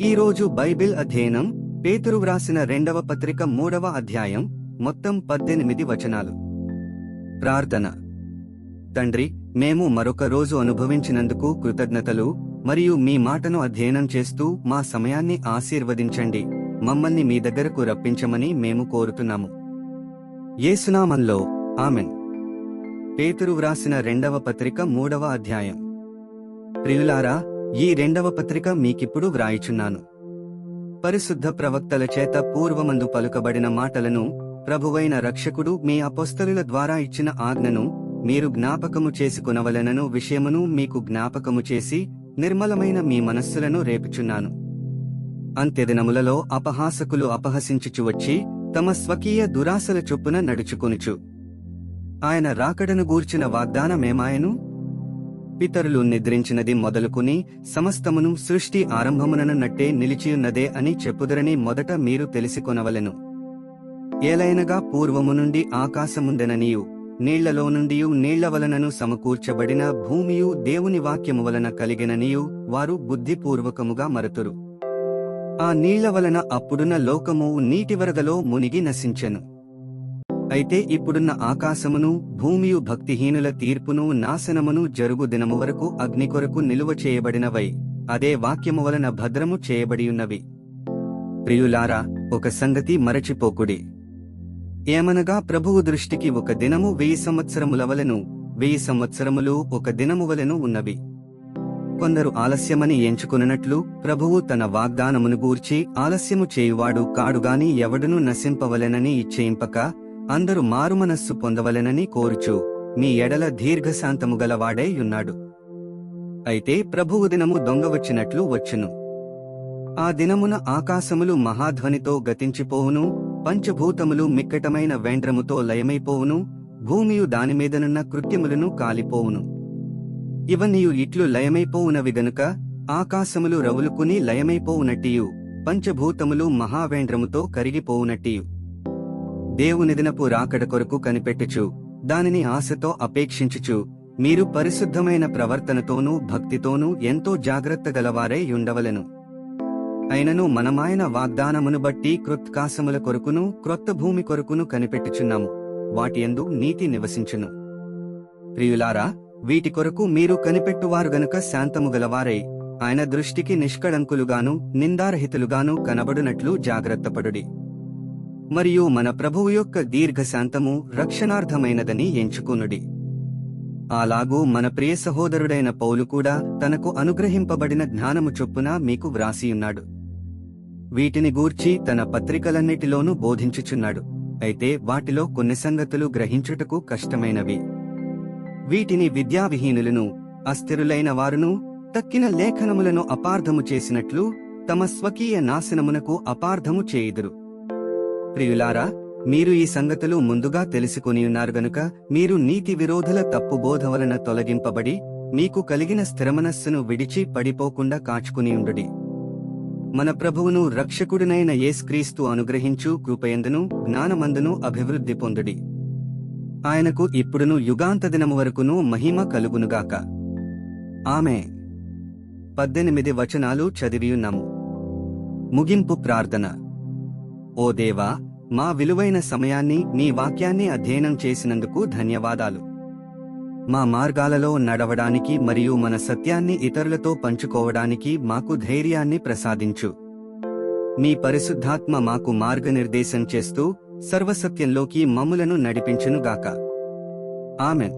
ఈరోజు బైబిల్ అధ్యయనం పేతురు వ్రాసిన 2వ పత్రిక 3వ అధ్యాయం, మొత్తం 18 వచనాలు. ప్రార్థన. తండ్రి, మేము మరొక రోజు అనుభవించినందుకు కృతజ్ఞతలు, మరియు మీ మాటను అధ్యయనం చేస్తూ మా సమయాన్ని ఆశీర్వదించండి. మమ్మల్ని మీ దగ్గరకు రప్పించమని మేము కోరుతున్నాము. యేసునామంలో ఆమెన్. పేతురు వ్రాసిన 2వ పత్రిక 3వ అధ్యాయం. ప్రియులారా, ఈ 2వ పత్రిక మీకిప్పుడు వ్రాయిచున్నాను. పరిశుద్ధ ప్రవక్తల చేత పూర్వమందు పలుకబడిన మాటలను, ప్రభువైన రక్షకుడు మీ అపోస్తలుల ద్వారా ఇచ్చిన ఆజ్ఞను మీరు జ్ఞాపకము చేసుకొనవలెనను విషయమును మీకు జ్ఞాపకము చేసి నిర్మలమైన మీ మనస్సులను రేపుచున్నాను. అంత్యదినములలో అపహాసకులు అపహసించుచు వచ్చి తమ స్వకీయ దురాశల చొప్పున నడుచుకొనుచు ఆయన రాకడను గూర్చిన వాగ్దానమేమాయను? పితరులు నిద్రించినది మొదలుకుని సమస్తమును సృష్టి ఆరంభముననట్టే నిలిచియున్నదే అని చెప్పుదరని మొదట మీరు తెలిసికొనవలెను. ఏలైనగా పూర్వము నుండి ఆకాశముందెననియు నీళ్లలో నుండియు నీళ్ల వలనను సమకూర్చబడిన భూమియు దేవుని వాక్యము వలన కలిగిననియు వారు బుద్ధిపూర్వకముగా మరుతురు. ఆ నీళ్ల వలన అప్పుడున్న లోకము నీటివరదలో మునిగి నశించెను. అయితే ఇప్పుడున్న ఆకాశమును భూమియు భక్తిహీనుల తీర్పును నాశనమును జరుగు దినము వరకు అగ్ని కొరకు నిలువ చేయబడినవై అదే వాక్యము వలన భద్రము చేయబడియున్నవి. ప్రియులారా, ఒక సంగతి మరచిపోకుడి. ఏమనగా ప్రభువు దృష్టికి ఒక దినము 1000 సంవత్సరముల వలెను, 1000 సంవత్సరములు ఒక దినము వలెను ఉన్నవి. కొందరు ఆలస్యమని ఎంచుకొనున్నట్లు ప్రభువు తన వాగ్దానమును గూర్చి ఆలస్యము చేయువాడు కాడుగాని ఎవడును నశింపవలెనని ఇచ్చేయింపక అందరూ మారుమనస్సు పొందవలెనని కోరుచు మీ ఎడల దీర్ఘశాంతము గలవాడై యున్నాడు. అయితే ప్రభువు దినము దొంగవచ్చినట్లు వచ్చును. ఆ దినమున ఆకాశములు మహాధ్వనితో గతించిపోవును, పంచభూతములు మిక్కటమైన వేండ్రముతో లయమైపోవును, భూమియు దానిమీదనున్న కృత్యములను కాలిపోవును. ఇవన్నీయు ఇట్లు లయమైపోవునవి గనుక ఆకాశములు రవులుకుని లయమైపోవునట్టియు పంచభూతములు మహావేంద్రముతో కరిగిపోవునట్టియు దేవుని దినపు రాకడ కొరకు కనిపెట్టుచు దానిని ఆశతో అపేక్షించుచు మీరు పరిశుద్ధమైన ప్రవర్తనతోనూ భక్తితోనూ ఎంతో జాగ్రత్త గలవారై యుండవలెను. అయినను మనమాయన వాగ్దానమును బట్టి కృత్కాశముల కొరకును క్రొత్త భూమి కొరకును కనిపెట్టుచున్నాము, వాటియందు నీతి నివసించును. ప్రియులారా, వీటి కొరకు మీరు కనిపెట్టువారు గనుక శాంతము గలవారై ఆయన దృష్టికి నిష్కళంకులుగాను నిందారహితులుగాను కనబడునట్లు జాగ్రత్తపడుడి. మరియు మన ప్రభువు యొక్క దీర్ఘశాంతము రక్షణార్థమైనదని ఎంచుకొనుడి. అలాగూ మన ప్రియ సహోదరుడైన పౌలు కూడా తనకు అనుగ్రహింపబడిన జ్ఞానము చొప్పున మీకు వ్రాసియున్నాడు. వీటిని గూర్చి తన పత్రికలన్నిటిలోనూ బోధించుచున్నాడు. అయితే వాటిలో కొన్ని సంగతులు గ్రహించుటకు కష్టమైనవి. వీటిని విద్యావిహీనులను, అస్థిరులైన వారును తక్కిన లేఖనములను అపార్థము చేసినట్లు తమ స్వకీయ నాశనమునకు అపార్థము చేయుదురు. ప్రియులారా, మీరు ఈ సంగతులు ముందుగా తెలుసుకొనియున్నారు గనుక మీరు నీతి విరోధుల తప్పు బోధ వలన తొలగింపబడి మీకు కలిగిన స్థిరమనస్సును విడిచి పడిపోకుండా కాచుకునియుండుడి. మన ప్రభువును రక్షకుడినైన యేసుక్రీస్తు అనుగ్రహించు కృపయందును జ్ఞానమందును అభివృద్ధి పొందుడి. ఆయనకు ఇప్పుడును యుగాంత దినము వరకును మహిమ కలుగునుగాక. ఆమె 18 వచనాలు చదివియున్నాము. ముగింపు ప్రార్థన. ఓ దేవా, మా విలువైన సమయాన్ని నీ వాక్యాన్ని అధ్యయనం చేసినందుకు ధన్యవాదాలు. మా మార్గాలలో నడవడానికి మరియు మన సత్యాన్ని ఇతరులతో పంచుకోవడానికి మాకు ధైర్యాన్ని ప్రసాదించు. మీ పరిశుద్ధాత్మ మాకు మార్గనిర్దేశం చేస్తూ సర్వసత్యంలోకి మమ్ములను నడిపించునుగాక. ఆమెన్.